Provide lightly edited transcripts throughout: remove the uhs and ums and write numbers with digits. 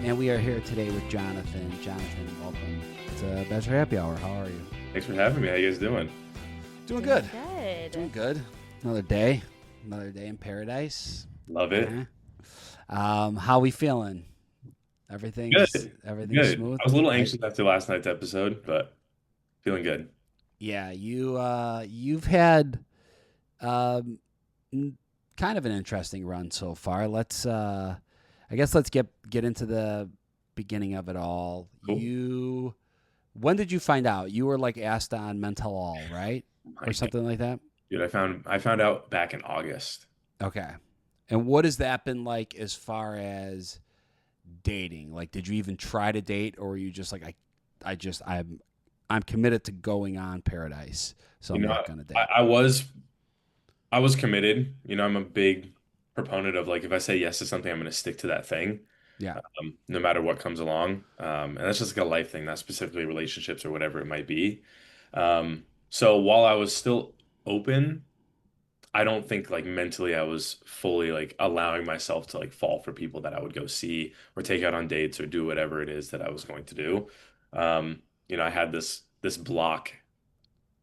And we are here today with Jonathan. Jonathan, welcome to Bachelor Happy Hour. How are you? Thanks for having me. How you guys doing? Doing good. Good. Doing good. Another day in paradise. Love it. How we feeling? Everything's Good. smooth. I was a little anxious after last night's episode, but feeling good. Yeah, you've had kind of an interesting run so far. Let's get into the beginning of it all. Cool. When did you find out? You were like asked on Mental All, right? My Or something like that? Dude, I found out back in August. Okay. And what has that been like as far as dating? Like, did you even try to date, or were you just like, I'm committed to going on Paradise, so I'm not gonna date? I was committed. I'm a big proponent of like if I say yes to something, I'm going to stick to that thing, Yeah. no matter what comes along. And that's just like a life thing, not specifically relationships or whatever it might be. So while I was still open, I don't think like mentally I was fully like allowing myself to like fall for people that I would go see or take out on dates or do whatever it is that I was going to do. I had this block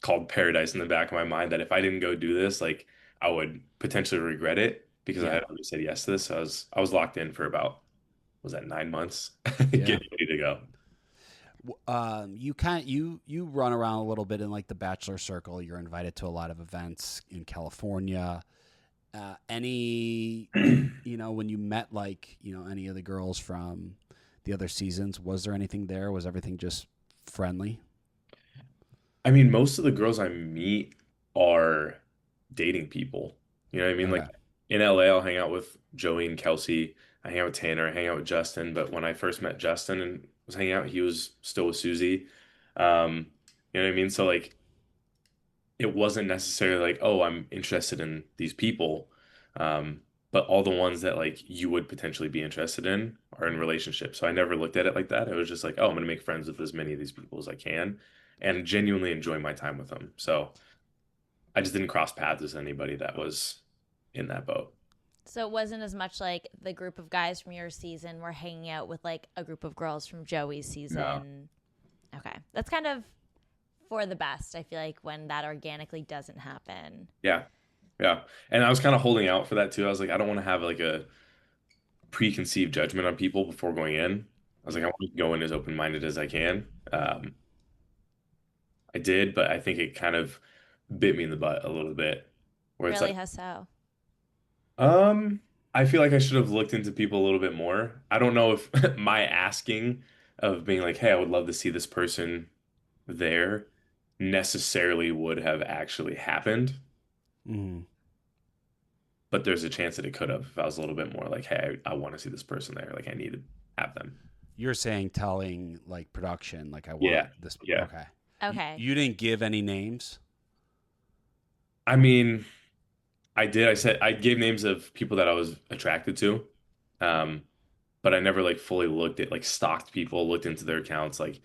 called Paradise in the back of my mind that if I didn't go do this, like I would potentially regret it because I Yeah. had already said yes to this. So I was locked in for about, was that 9 months? Yeah. Getting ready to go. You run around a little bit in like the Bachelor circle. You're invited to a lot of events in California. Any, when you met like, any of the girls from the other seasons, was there anything there? Was everything just friendly? I mean, most of the girls I meet are dating people. You know what I mean? Like Okay. in LA, I'll hang out with Joey and Kelsey. I hang out with Tanner. I hang out with Justin. But when I first met Justin and was hanging out, he was still with Susie. You know what I mean? So like, it wasn't necessarily like, oh, I'm interested in these people. But all the ones that like you would potentially be interested in are in relationships. So I never looked at it like that. It was just like, oh, I'm gonna make friends with as many of these people as I can and genuinely enjoy my time with them. So I just didn't cross paths with anybody that was in that boat. So it wasn't as much like the group of guys from your season were hanging out with like a group of girls from Joey's No. season. Okay. That's kind of for the best, I feel like, when that organically doesn't happen. Yeah. Yeah. And I was kind of holding out for that too. I was like, I don't want to have like a preconceived judgment on people before going in. I was like, I Yeah. want to go in as open-minded as I can. I did, but I think it kind of bit me in the butt a little bit. Where it's Really? like, How so? um, I feel like I should have looked into people a little bit more. I don't know if my asking of being like, hey, I would love to see this person there necessarily would have actually happened, Mhm. but there's a chance that it could have if I was a little bit more like, hey, I want to see this person there. Like I need to have them. You're saying telling like production, like I want Yeah. this. Yeah. Okay. Okay. You didn't give any names. I mean, I did. I said I gave names of people that I was attracted to. Um, but I never like fully looked at like stalked people, looked into their accounts, like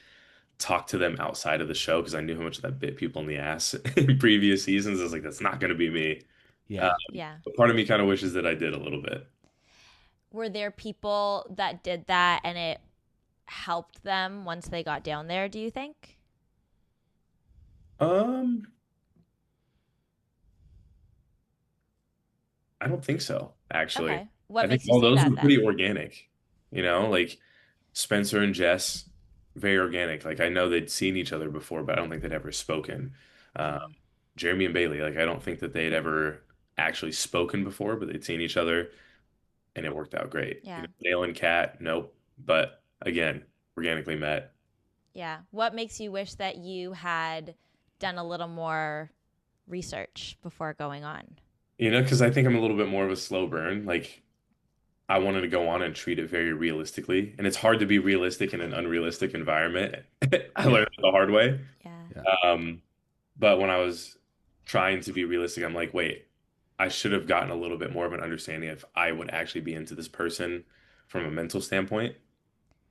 talked to them outside of the show because I knew how much that bit people in the ass in previous seasons. I was like, that's not going to be me. Uh, Yeah. Yeah. but part of me kind of wishes that I did a little bit. Were there people that did that and it helped them once they got down there, do you think? Um, I don't think so, actually. Okay. What I think makes you all say those that were pretty then? organic, like Spencer and Jess, very organic. Like I know they'd seen each other before, but I don't think they'd ever spoken. Um, Mm, Jeremy and Bailey, like I don't think that they'd ever actually spoken before, but they'd seen each other and it worked out great. yeah. Dale and Kat, nope. But again, organically met. Yeah. What makes you wish that you had done a little more research before going on? Because I think I'm a little bit more of a slow burn. Like I wanted to go on and treat it very realistically. And it's hard to be realistic in an unrealistic environment. I Yeah. learned it the hard way. Yeah. Yeah. Um, but when I was trying to be realistic, I'm like, wait, I should have gotten a little bit more of an understanding if I would actually be into this person from a mental standpoint,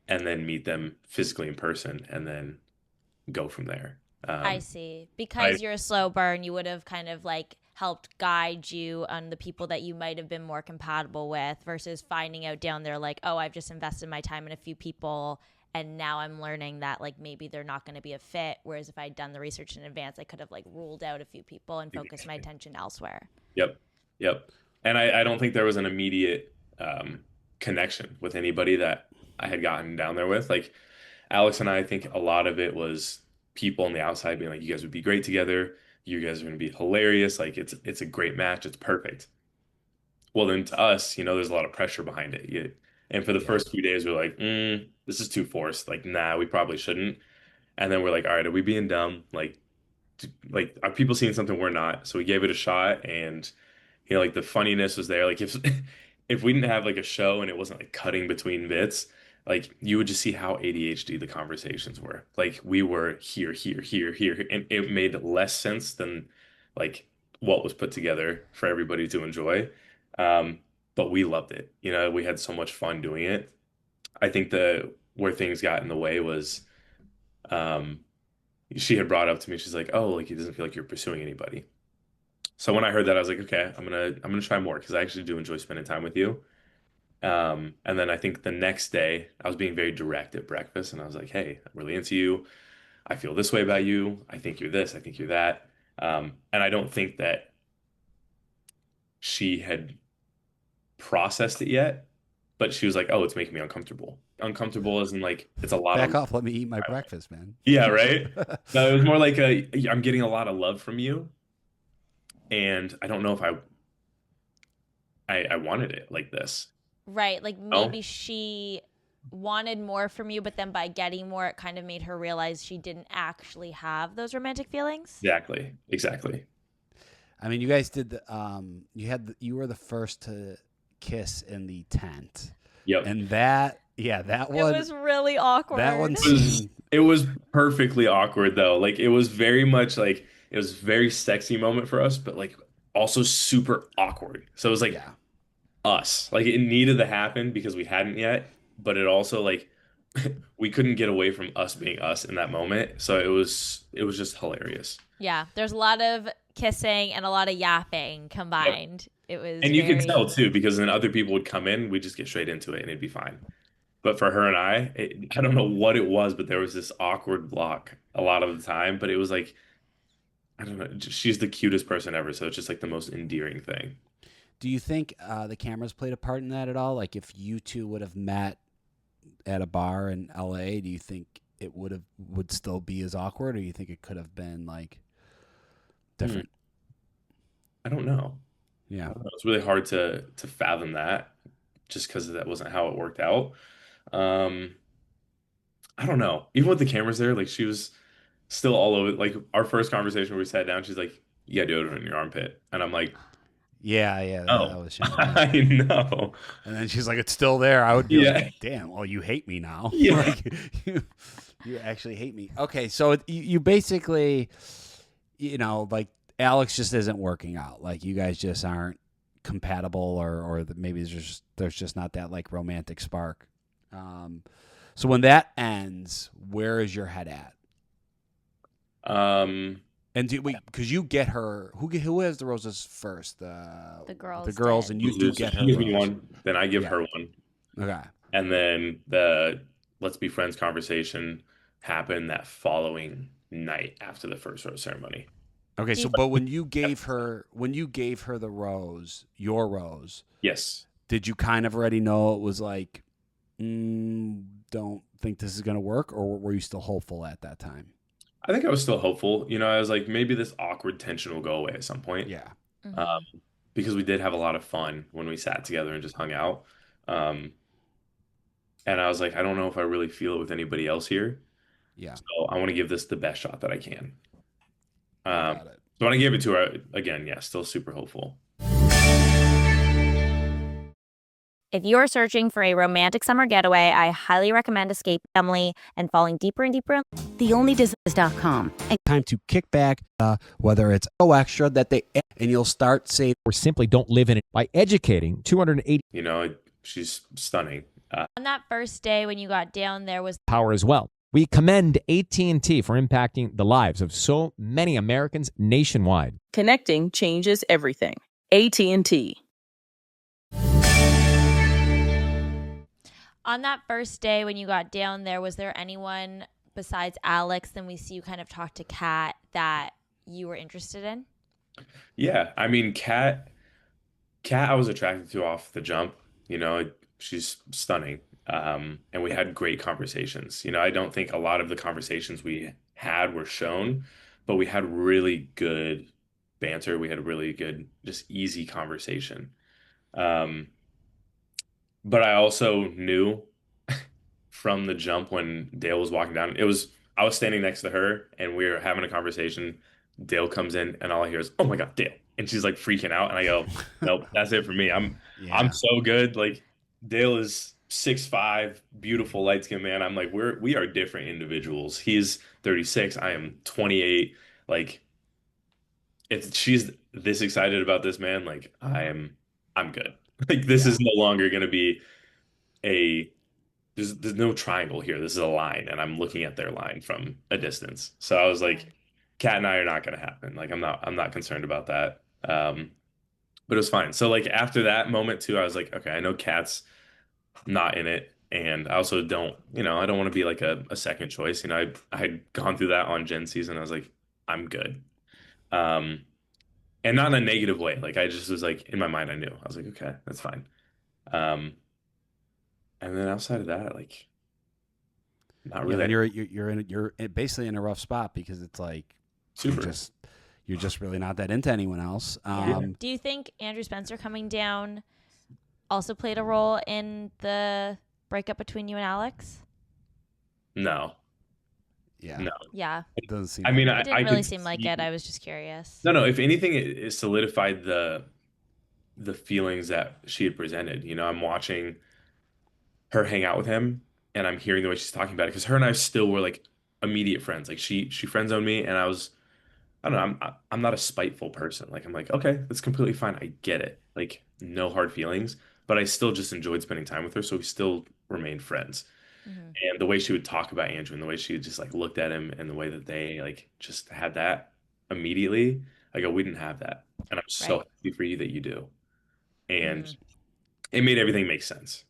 and then meet them physically in person, and then go from there. I Um, see. I Because you're a slow burn, you would have kind of like helped guide you on the people that you might have been more compatible with versus finding out down there like, oh, I've just invested my time in a few people and now I'm learning that like maybe they're not going to be a fit. Whereas if I'd done the research in advance, I could have like ruled out a few people and focused my attention elsewhere. Yep. And I don't think there was an immediate connection with anybody that I had gotten down there with. Like Alex and I think a lot of it was people on the outside being like, you guys would be great together. You guys are going to be hilarious. Like it's a great match. It's perfect. Well, then to us, there's a lot of pressure behind it. And for the first few days, we're like, this is too forced. Like, nah, we probably shouldn't. And then we're like, all right, are we being dumb? Like are people seeing something we're not? So we gave it a shot, and like the funniness was there. Like if we didn't have like a show and it wasn't like cutting between bits, like you would just see how ADHD the conversations were. Like we were here, and it made less sense than like what was put together for everybody to enjoy. But we loved it. We had so much fun doing it. I think where things got in the way was, she had brought up to me, she's like, oh, like it doesn't feel like you're pursuing anybody. So when I heard that, I was like, okay, I'm gonna try more because I actually do enjoy spending time with you. And then I think the next day I was being very direct at breakfast, and I was like, hey, I'm really into you. I feel this way about you. I think you're this. I think you're that. And I don't think that she had processed it yet, but she was like, oh, it's making me uncomfortable. Uncomfortable as in like it's a lot Back off, let me eat my breakfast, man. Yeah, right. No, it was more like I'm getting a lot of love from you, and I don't know if I wanted it like this. Right, like maybe she wanted more from you, but then by getting more, it kind of made her realize she didn't actually have those romantic feelings. Exactly. I mean, you guys did you were the first to kiss in the tent. Yep. And that one, it was really awkward. That one it was perfectly awkward though. Like it was very much like it was a very sexy moment for us, but like also super awkward. So it was like us. Like it needed to happen because we hadn't yet, but it also like we couldn't get away from us being us in that moment. So it was just hilarious. Yeah, there's a lot of kissing and a lot of yapping combined. Yep. It was, and you could tell too because then other people would come in, we'd just get straight into it and it'd be fine. But for her and I don't know what it was, but there was this awkward block a lot of the time. But it was like, I don't know, she's the cutest person ever, so it's just like the most endearing thing. Do you think the cameras played a part in that at all? Like if you two would have met at a bar in LA, do you think it would still be as awkward, or do you think it could have been like different? I don't know. Yeah, it's really hard to fathom that, just because that wasn't how it worked out. I don't know. Even with the cameras there, like she was still all over. Like our first conversation where we sat down, she's like, "You got deodorant in your armpit," and I'm like, "Yeah, that was." I know. And then she's like, "It's still there." I would be like, "Damn, well, you hate me now." Yeah, like, you actually hate me. Okay, so you basically, like Alex just isn't working out. Like you guys just aren't compatible, or maybe there's just not that like romantic spark. So when that ends, where is your head at? And because you get her, who has the roses first? The girls. The girls, and you do get her. Give me one, then I give her one. Okay. And then the let's be friends conversation happened that following night after the first rose ceremony. Okay, so but when you gave her the rose, your rose, yes, did you kind of already know it was like, don't think this is gonna work, or were you still hopeful at that time? I think I was still hopeful. I was like, maybe this awkward tension will go away at some point. Yeah. Because we did have a lot of fun when we sat together and just hung out. And I was like, I don't know if I really feel it with anybody else here. Yeah. So I want to give this the best shot that I can. Got it. So when I gave it to her, again, still super hopeful. If you're searching for a romantic summer getaway, I highly recommend Escape Family and falling deeper and deeper. TheOnlyDiz.com. Time to kick back, whether it's extra that and you'll start saving. Or simply don't live in it by educating 280. She's stunning. On that first day when you got down there was power as well. We commend AT&T for impacting the lives of so many Americans nationwide. Connecting changes everything. AT&T. On that first day when you got down there, was there anyone besides Alex, then we see you kind of talk to Kat, that you were interested in? Yeah, I mean, Kat, I was attracted to off the jump. She's stunning. And we had great conversations. I don't think a lot of the conversations we had were shown, but we had really good banter. We had a really good, just easy conversation. Um, but I also knew from the jump when Dale was walking down, I was standing next to her and we were having a conversation. Dale comes in and all I hear is, "Oh my God, Dale." And she's like freaking out. And I go, "Nope, that's it for me. I'm Yeah. so good." Like Dale is 6'5", beautiful light skinned man. I'm like, we are different individuals. He's 36. I am 28. Like if she's this excited about this man, like I'm good. Like this is no longer gonna be a there's no triangle here. This is a line, and I'm looking at their line from a distance. So I was like, Kat and I are not gonna happen. Like I'm not concerned about that. But it was fine. So like after that moment too, I was like, okay, I know Kat's not in it. And I also don't, I don't want to be like a second choice. I had gone through that on Gen season. I was like, I'm good. Um, and not in a negative way. Like I just was like, in my mind, I knew. I was like, okay, that's fine. Um, and then outside of that, like, not Yeah, really. and you're basically in a rough spot because it's like Super. you're just really not that into anyone else. Yeah. Do you think Andrew Spencer coming down also played a role in the breakup between you and Alex? No. Yeah. No. Yeah. It doesn't seem. I mean, It didn't I really could seem like see- it. I was just curious. No. If anything, it solidified the feelings that she had presented. I'm watching her hang out with him, and I'm hearing the way she's talking about it because her and I still were like immediate friends. Like she friend zoned me, and I don't know, I'm not a spiteful person. Like I'm like, okay, that's completely fine. I get it. Like no hard feelings, but I still just enjoyed spending time with her, so we still remained friends. Mm-hmm. And the way she would talk about Andrew and the way she just like looked at him and the way that they like just had that immediately, I go, we didn't have that. And I'm so Right. happy for you that you do. And Mhm. it made everything make sense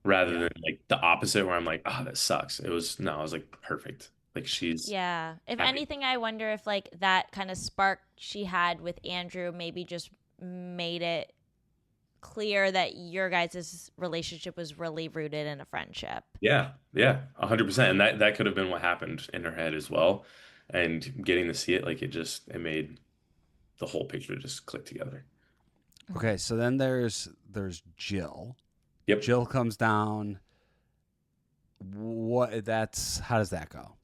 rather Yeah. than like the opposite where I'm like, oh, that sucks. I was like, perfect. Like she's Yeah. If happy. anything, I wonder if like that kind of spark she had with Andrew maybe just made it clear that your guys' relationship was really rooted in a friendship. Yeah, 100%. And that could have been what happened in her head as well. And getting to see it, like it made the whole picture just click together. Okay, so then there's Jill. Yep. Jill comes down. How does that go?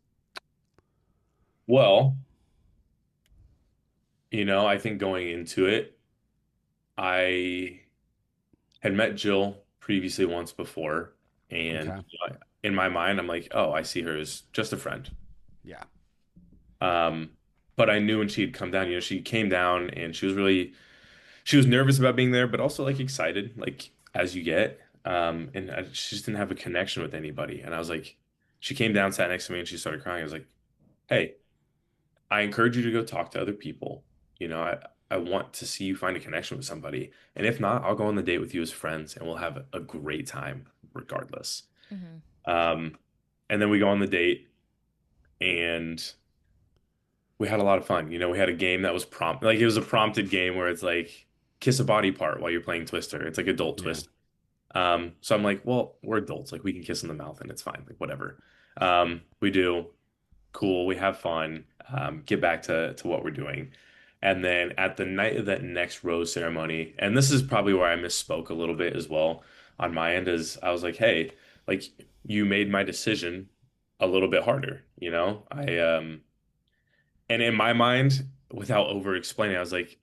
Well, I think going into it, I had met Jill previously once before, and Okay. in my mind, I'm like, oh, I see her as just a friend. Yeah. But I knew when she had come down, she came down and she was nervous about being there, but also like excited, like as you get. She just didn't have a connection with anybody. And I was like, she came down, sat next to me, and she started crying. I was like, hey, I encourage you to go talk to other people. I want to see you find a connection with somebody. And if not, I'll go on the date with you as friends and we'll have a great time regardless. Mm-hmm. And then we go on the date and we had a lot of fun. We had a game that was it was a prompted game where it's like kiss a body part while you're playing Twister. It's like adult Yeah. Twister. So I'm like, well, we're adults. Like we can kiss in the mouth and it's fine. Like whatever. We do. Cool. We have fun. Get back to what we're doing. And then at the night of that next rose ceremony, and this is probably where I misspoke a little bit as well on my end, is I was like, hey, like you made my decision a little bit harder, and in my mind, without over explaining, I was like,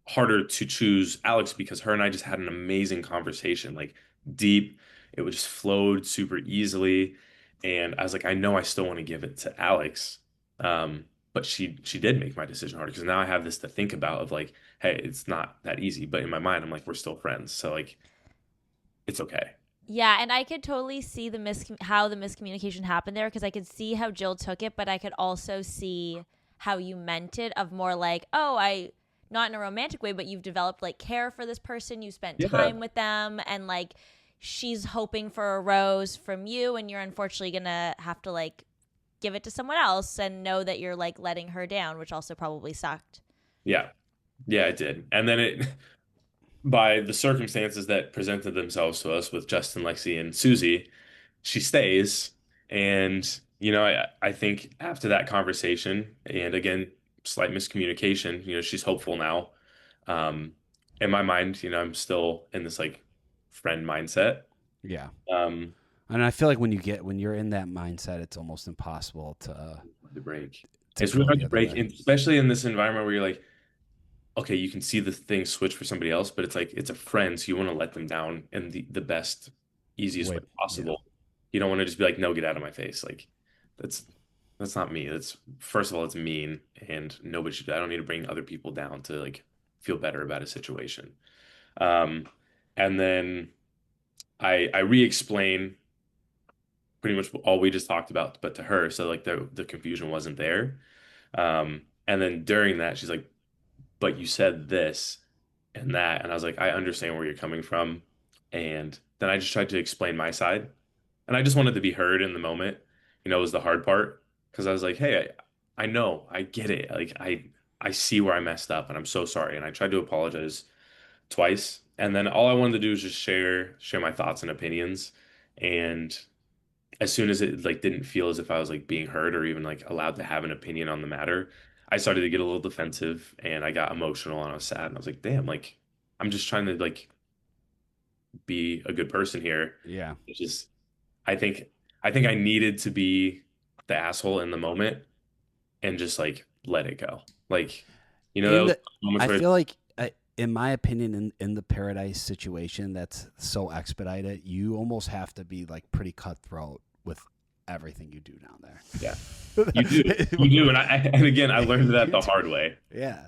harder to choose Alex because her and I just had an amazing conversation, like deep. It would just flowed super easily. And I was like, I know I still want to give it to Alex. But she did make my decision harder because now I have this to think about of like, hey, it's not that easy. But in my mind, I'm like, we're still friends. So like, it's okay. Yeah, and I could totally see how the miscommunication happened there, because I could see how Jill took it, but I could also see how you meant it, of more like, oh, I, not in a romantic way, but you've developed like care for this person, you spent Yeah. time with them, and like she's hoping for a rose from you, and you're unfortunately gonna have to like give it to someone else and know that you're like letting her down, which also probably sucked. Yeah. Yeah, it did. And then it, by the circumstances that presented themselves to us with Justin, Lexi, and Susie, she stays. And, I think after that conversation, and again, slight miscommunication, she's hopeful now. Um, in my mind, I'm still in this like friend mindset. Yeah. Um, And I feel like when you're in that mindset, it's almost impossible the break. to It's go really hard the to other break, way. and especially in this environment where you're like, okay, you can see the thing switch for somebody else, but it's like it's a friend, so you want to let them down in the best, easiest way Way- possible. You don't want to just be like, no, get out of my face. Like that's that's not me. That's first of all, it's mean, and nobody should. I don't need to bring other people down to like feel better about a situation. Um, and then I re-explain pretty much all we just talked about, but to her, so like the confusion wasn't there. And then during that, she's like, but you said this and that. And I was like, I understand where you're coming from. And then I just tried to explain my side. And I just wanted to be heard in the moment, was the hard part. Because I was like, hey, I know, I get it. Like I see where I messed up and I'm so sorry. And I tried to apologize twice. And then all I wanted to do was just share my thoughts and opinions. And as soon as it like didn't feel as if I was like being heard or even like allowed to have an opinion on the matter, I started to get a little defensive and I got emotional and I was sad and I was like, damn, like I'm just trying to like be a good person here. Yeah. It's just I think I needed to be the asshole in the moment and just like let it go. Like, that In was the, moments I where feel like, in my opinion, in the Paradise situation that's so expedited, you almost have to be like pretty cutthroat with everything you do down there. yeah, you do. And again, I learned that the hard way. Yeah.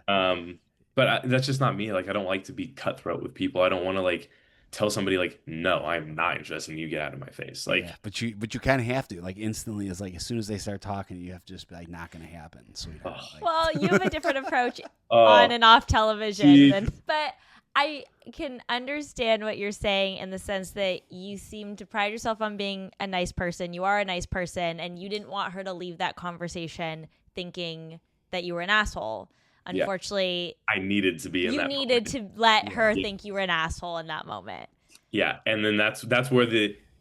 But that's just not me. Like, I don't like to be cutthroat with people. I don't want to like tell somebody like, no, I'm not interested in you. Get out of my face. Like, Yeah, but you kind of have to, like, instantly. Is like as soon as they start talking, you have to just be like, not going to happen, sweetheart. Like, Well, you have a different approach oh, on and off television. Gee. But I can understand what you're saying in the sense that you seem to pride yourself on being a nice person. You are a nice person, and you didn't want her to leave that conversation thinking that you were an asshole. Yeah. Unfortunately, I needed to be in you that needed moment. to let her Yeah. think you were an asshole in that moment. Yeah, and then that's where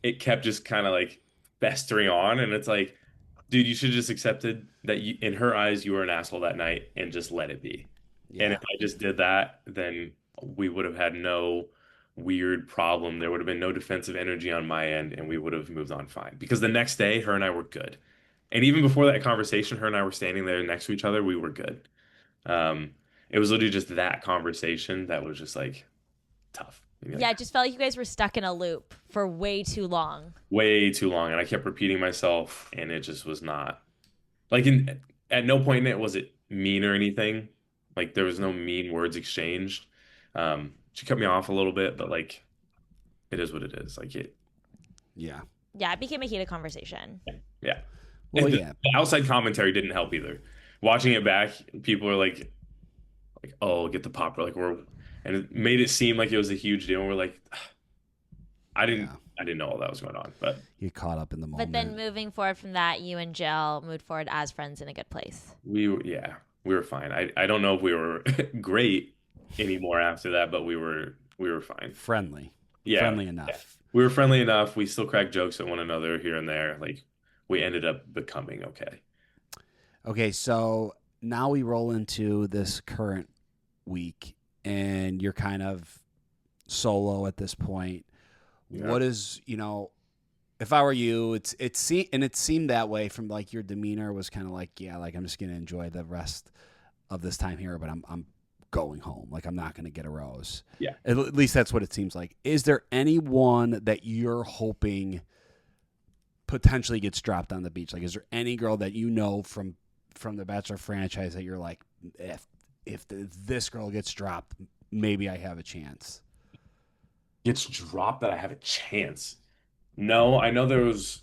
it kept just kind of like festering on, and it's like, dude, you should just accepted that in her eyes you were an asshole that night and just let it be. And yeah. if I just did that, then we would have had no weird problem. There would have been no defensive energy on my end, and we would have moved on fine. Because the next day, her and I were good. And even before that conversation, her and I were standing there next to each other. We were good. It was literally just that conversation that was just like tough. Maybe, Yeah, like, it just felt like you guys were stuck in a loop for way too long. way too long, and I kept repeating myself, and it just was not like at no point in it was it mean or anything. Like there was no mean words exchanged. She cut me off a little bit, but like it is what it is. Like Yeah. Yeah, it became a heated conversation. yeah. Well, And yeah. the outside commentary didn't help either. Watching it back, people were like, oh, get the popper, and it made it seem like it was a huge deal. And we're like, I didn't know all that was going on, but You caught up in the moment. But then moving forward from that, you and Jill moved forward as friends in a good place. we were fine. I don't know if we were great anymore after that, but we were fine. friendly. Yeah, Friendly enough. we were friendly enough. We still cracked jokes at one another here and there. Like we ended up becoming okay. Okay, so now we roll into this current week, and you're kind of solo at this point. Yeah. What is, if I were you, it seemed that way from like your demeanor was kind of like, yeah, like I'm just gonna enjoy the rest of this time here, but I'm going home. Like I'm not gonna get a rose. Yeah. At least that's what it seems like. Is there anyone that you're hoping potentially gets dropped on the beach? Like, is there any girl that you know from the Bachelor franchise that you're like, if this girl gets dropped, maybe I have a chance? Gets dropped that I have a chance. No, I know there was,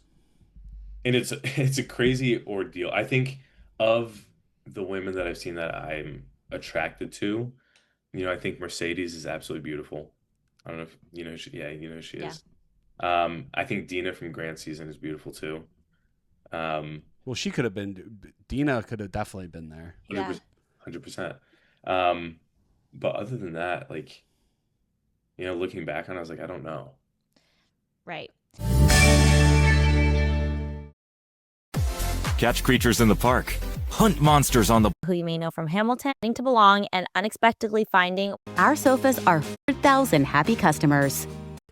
and it's a crazy ordeal. I think of the women that I've seen that I'm attracted to, I think Mercedes is absolutely beautiful. I don't know if yeah, she Yeah. is. I think Dina from Grand Season is beautiful too. Well, she could have been. Dina could have definitely been there. Yeah. 100%. Um, but other than that, like, looking back on it, I was like, I don't know. Right. Catch creatures in the park, hunt monsters on the Who you may know from Hamilton, Wanting to Belong, and unexpectedly finding Our sofas are 4,000 happy customers.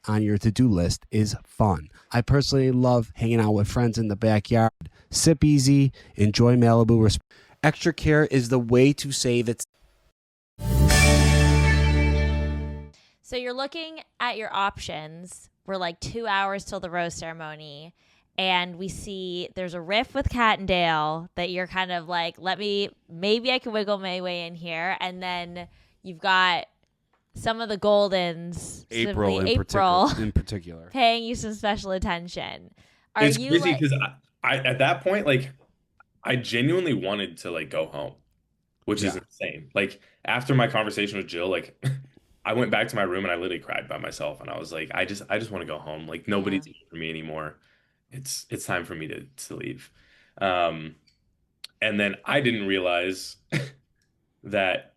On your to-do list is fun. I personally love hanging out with friends in the backyard. Sip easy, enjoy Malibu. Extra care is the way to save it. So you're looking at your options. We're like 2 hours till the rose ceremony. And we see there's a riff with Kat and Dale that you're kind of like, maybe I can wiggle my way in here. And then you've got some of the Goldens, April in particular. paying you some special attention. It's crazy because I at that point, like, I genuinely wanted to like go home, which is insane. Like after my conversation with Jill, like I went back to my room and I literally cried by myself, and I was like, I just want to go home. Like nobody's here for me anymore. It's time for me to leave. And then I didn't realize that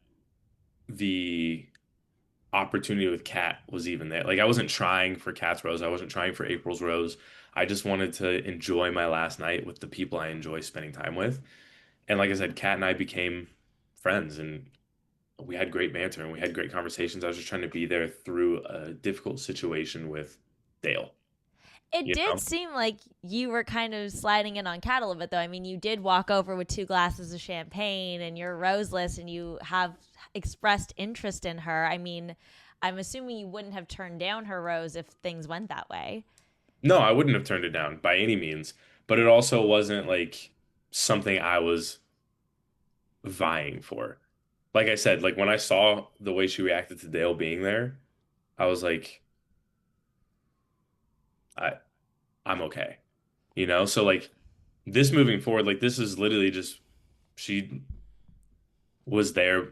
the opportunity with Kat was even there. Like I wasn't trying for Kat's rose. I wasn't trying for April's rose. I just wanted to enjoy my last night with the people I enjoy spending time with. And like I said, Kat and I became friends, and we had great banter and we had great conversations. I was just trying to be there through a difficult situation with Dale. It did seem like you were kind of sliding in on Kat a little bit, though. I mean, you did walk over with 2 glasses of champagne and your rose list, and you have expressed interest in her. I mean, I'm assuming you wouldn't have turned down her rose if things went that way. No, I wouldn't have turned it down by any means, but it also wasn't like something I was vying for. Like I said, like when I saw the way she reacted to Dale being there, I was like, I'm okay. So like this moving forward, like this is literally just she was there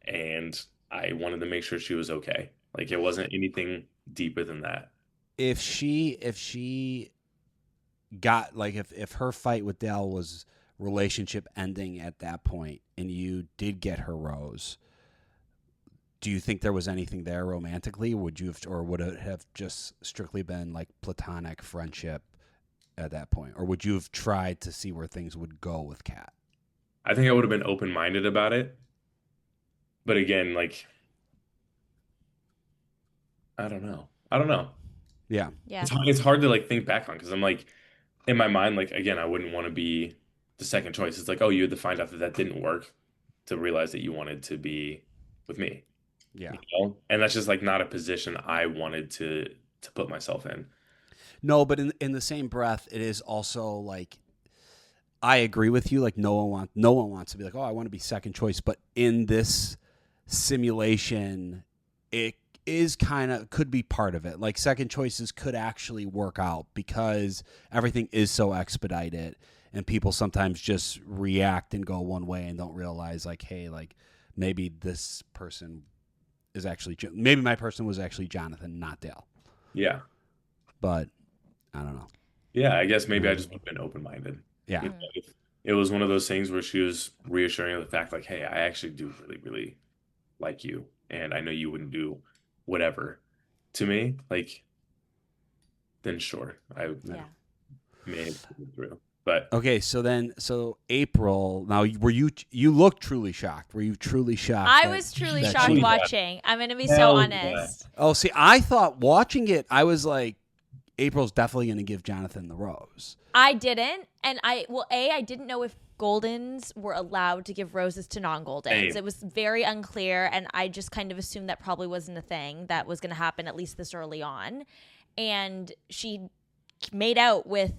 and I wanted to make sure she was okay. Like it wasn't anything deeper than that. If she got like if her fight with Dale was relationship ending at that point and you did get her rose, do you think there was anything there romantically? Would it have just strictly been like platonic friendship at that point? Or would you have tried to see where things would go with Kat? I think I would have been open-minded about it. But again, like, I don't know. Yeah. Yeah. It's hard to like think back on because I'm like, in my mind, like, again, I wouldn't want to be the second choice. It's like, oh, you had to find out that didn't work to realize that you wanted to be with me. Yeah. And that's just like not a position I wanted to put myself in. No, but in the same breath, it is also like I agree with you. Like no one wants to be like, oh, I want to be second choice. But in this simulation, it is could be part of it. Like second choices could actually work out because everything is so expedited, and people sometimes just react and go one way and don't realize like, hey, like maybe this person is actually maybe my person was actually Jonathan, not Dale. Yeah. But I don't know. Yeah, I guess maybe I just would have been open-minded. Yeah. It was one of those things where she was reassuring of the fact like, hey, I actually do really, really like you. And I know you wouldn't do whatever to me. Like, then sure, I may have put it through. But okay, so April. Now, you looked truly shocked? Were you truly shocked? I was truly shocked watching. I'm going to be so honest. Oh, see, I thought watching it, I was like, April's definitely going to give Jonathan the rose. I didn't, and I didn't know if Goldens were allowed to give roses to non-Goldens. It was very unclear, and I just kind of assumed that probably wasn't a thing that was going to happen, at least this early on. And she made out with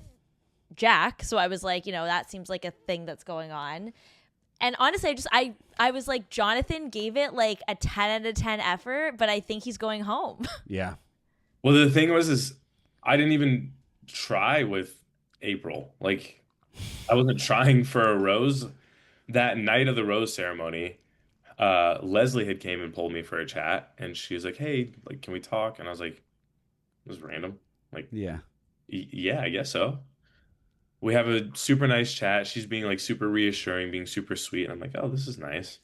Jack, so I was like, that seems like a thing that's going on. And honestly, I was like, Jonathan gave it like a 10 out of 10 effort, but I think he's going home. Yeah. Well, the thing is I didn't even try with April. Like, I wasn't trying for a rose. That night of the rose ceremony, Leslie had came and pulled me for a chat, and she was like, "Hey, like, can we talk?" And I was like, "It was random." Like, Yeah. Yeah, I guess so. We have a super nice chat. She's being like super reassuring, being super sweet. And I'm like, oh, this is nice.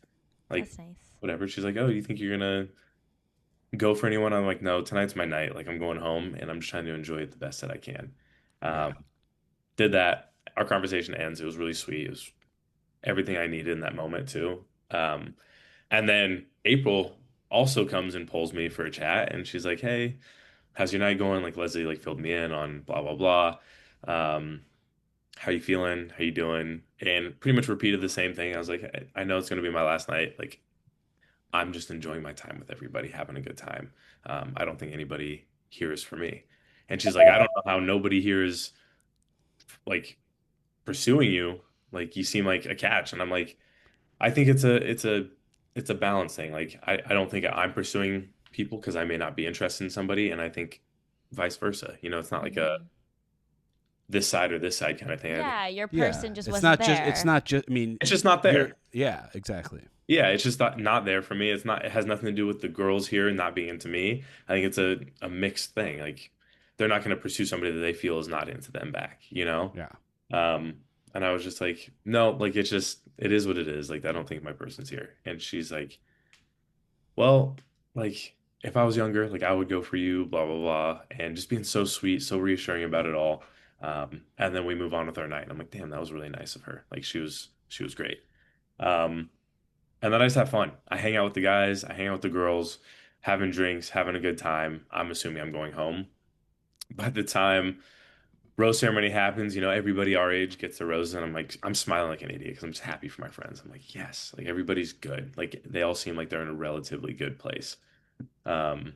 Like, That's nice. whatever. She's like, oh, you think you're gonna go for anyone? I'm like, no, tonight's my night. Like, I'm going home and I'm just trying to enjoy it the best that I can. Yeah. Did that. Our conversation ends. It was really sweet. It was everything I needed in that moment too. And then April also comes and pulls me for a chat, and she's like, hey, how's your night going? Like, Leslie like filled me in on blah blah blah. How you feeling? How you doing? And pretty much repeated the same thing. I was like, I know it's gonna be my last night. Like, I'm just enjoying my time with everybody, having a good time. I don't think anybody here is for me. And she's like, I don't know how nobody here is like pursuing you. Like, you seem like a catch. And I'm like, I think it's a balance thing. Like, I don't think I'm pursuing people because I may not be interested in somebody, and I think vice versa. You know, it's not like a this side or this side kind of thing. Yeah, your Yeah. person just It's wasn't not there. just. It's not just. I mean, It's just not you're- there. Yeah, exactly. Yeah, it's just not there for me. It's not, it has nothing to do with the girls here not being into me. I think it's a mixed thing. Like, they're not going to pursue somebody that they feel is not into them back, you know? Yeah. And I was just like, no, like, it is what it is. Like, I don't think my person's here. And she's like, well, like, if I was younger, like, I would go for you, blah, blah, blah. And just being so sweet, so reassuring about it all. And then we move on with our night. And I'm like, damn, that was really nice of her. Like, she was great. And then I just have fun. I hang out with the guys, I hang out with the girls, having drinks, having a good time. I'm assuming I'm going home. By the time rose ceremony happens, you know, everybody our age gets their roses, and I'm smiling like an idiot because I'm just happy for my friends. I'm like, yes, like, everybody's good. Like, they all seem like they're in a relatively good place. And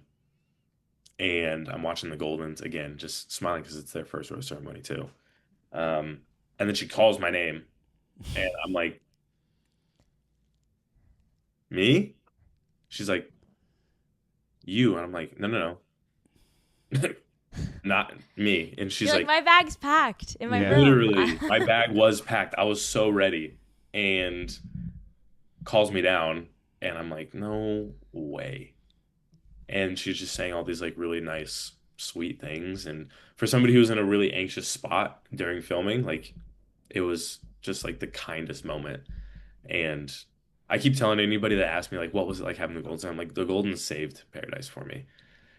I'm watching the Goldens again, just smiling because it's their first rose ceremony too. And then she calls my name, and I'm like, me? She's like, you. And I'm like, no. Not me. And she's You're like, my bag's packed in my Yeah. room. literally, my bag was packed. I was so ready. And calls me down, and I'm like, no way. And she's just saying all these like really nice, sweet things. And for somebody who was in a really anxious spot during filming, like, it was just like the kindest moment. And I keep telling anybody that asks me, like, what was it like having the Goldens? I'm like, the Goldens saved paradise for me.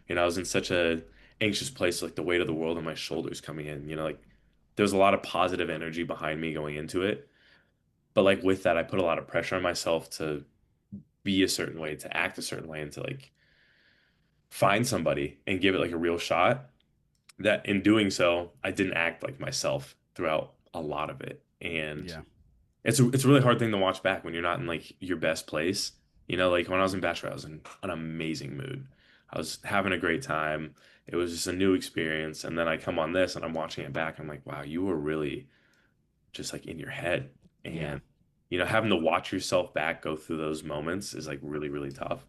You know, I was in such a anxious place, like the weight of the world on my shoulders coming in, you know, like, there was a lot of positive energy behind me going into it. But like, with that, I put a lot of pressure on myself to be a certain way, to act a certain way, and to like find somebody and give it like a real shot. That in doing so, I didn't act like myself throughout a lot of it. And Yeah. it's a really hard thing to watch back when you're not in like your best place. You know, like when I was in Bachelor, I was in an amazing mood. I was having a great time. It was just a new experience. And then I come on this and I'm watching it back. I'm like, wow, you were really just like in your head. And, Yeah. you know, having to watch yourself back go through those moments is like really, really tough.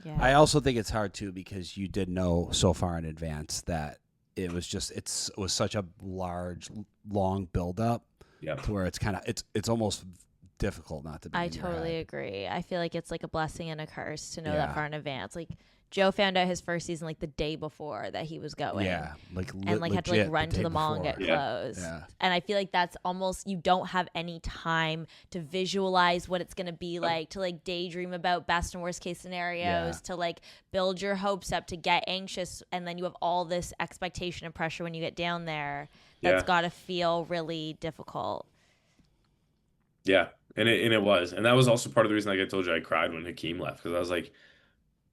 Yeah. I also think it's hard too because you did know so far in advance that it was just it was such a large, long buildup Yeah. to where it's almost difficult not to be. I in your totally head. agree. I feel like it's like a blessing and a curse to know Yeah. that far in advance. Like, Joe found out his first season like the day before that he was going. Yeah, like And like had to like legit run the to day the mall and before. get Yeah. clothes. Yeah. And I feel like that's almost, you don't have any time to visualize what it's going to be like, to like daydream about best and worst case scenarios, Yeah. to like build your hopes up, to get anxious. And then you have all this expectation and pressure when you get down there. That's Yeah. got to feel really difficult. Yeah, and it was, and that was also part of the reason, like I told you, I cried when Hakeem left, because I was like,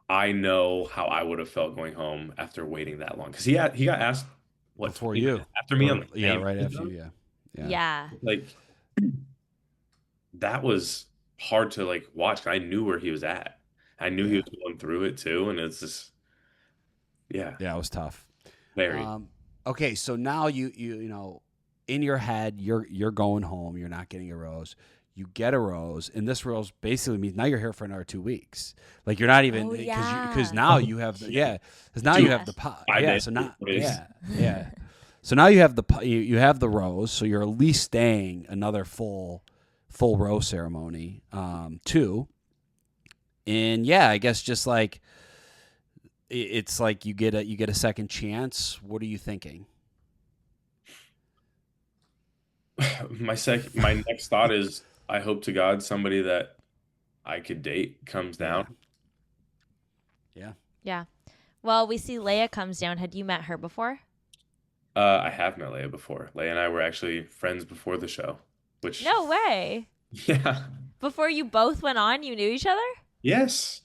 I know how I would have felt going home after waiting that long, because he got asked what Before 20 you. minutes after me on the Yeah, plane. right after you. Yeah. Yeah. Like, that was hard to like watch. 'Cause I knew where he was at. I knew he was going through it too, and it's just, yeah, Yeah, it was tough. very. Okay, so now you know, in your head, you're going home. You're not getting a rose. You get a rose, and this rose basically means now you're here for another 2 weeks. Like, you're not even Oh, because yeah. now you have the because now Dude, you have the pot. 5 Yeah, days, so now 4 days. yeah. So now you have you have the rose, so you're at least staying another full rose ceremony, too. And yeah, I guess just like it's like you get a second chance. What are you thinking? My next thought is I hope to God somebody that I could date comes down. Yeah. Yeah. Well, we see Leia comes down. Had you met her before? I have met Leia before. Leia and I were actually friends before the show, which No way. yeah. Before you both went on, you knew each other? Yes.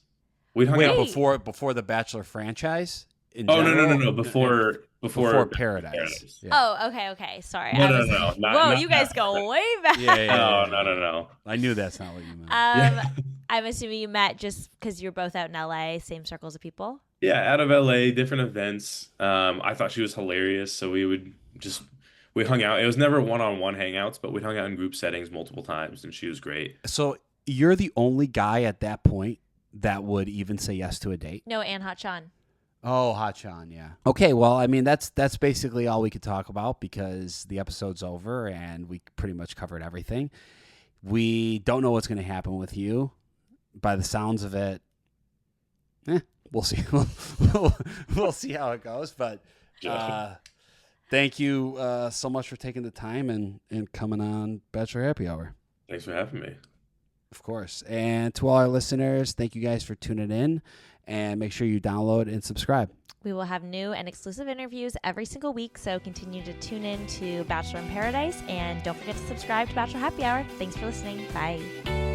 We hung Wait, out before the Bachelor franchise? Oh, general? no. Before Paradise. Yeah. Oh, okay. Sorry. No, I was, no. Whoa, you guys go way back. Yeah. No. I knew that's not what you meant. Yeah. I'm assuming you met just because you're both out in LA, same circles of people. Yeah, out of LA, different events. I thought she was hilarious, so we hung out. It was never one-on-one hangouts, but we hung out in group settings multiple times, and she was great. So you're the only guy at that point that would even say yes to a date? No, and Hot Sean. Oh, Hot Sean, yeah. Okay, well, I mean, that's basically all we could talk about because the episode's over and we pretty much covered everything. We don't know what's going to happen with you. By the sounds of it, we'll see. We'll see how it goes. But thank you so much for taking the time and coming on Bachelor Happy Hour. Thanks for having me. Of course. And to all our listeners, thank you guys for tuning in. And make sure you download and subscribe. We will have new and exclusive interviews every single week, so continue to tune in to Bachelor in Paradise. And don't forget to subscribe to Bachelor Happy Hour. Thanks for listening. Bye.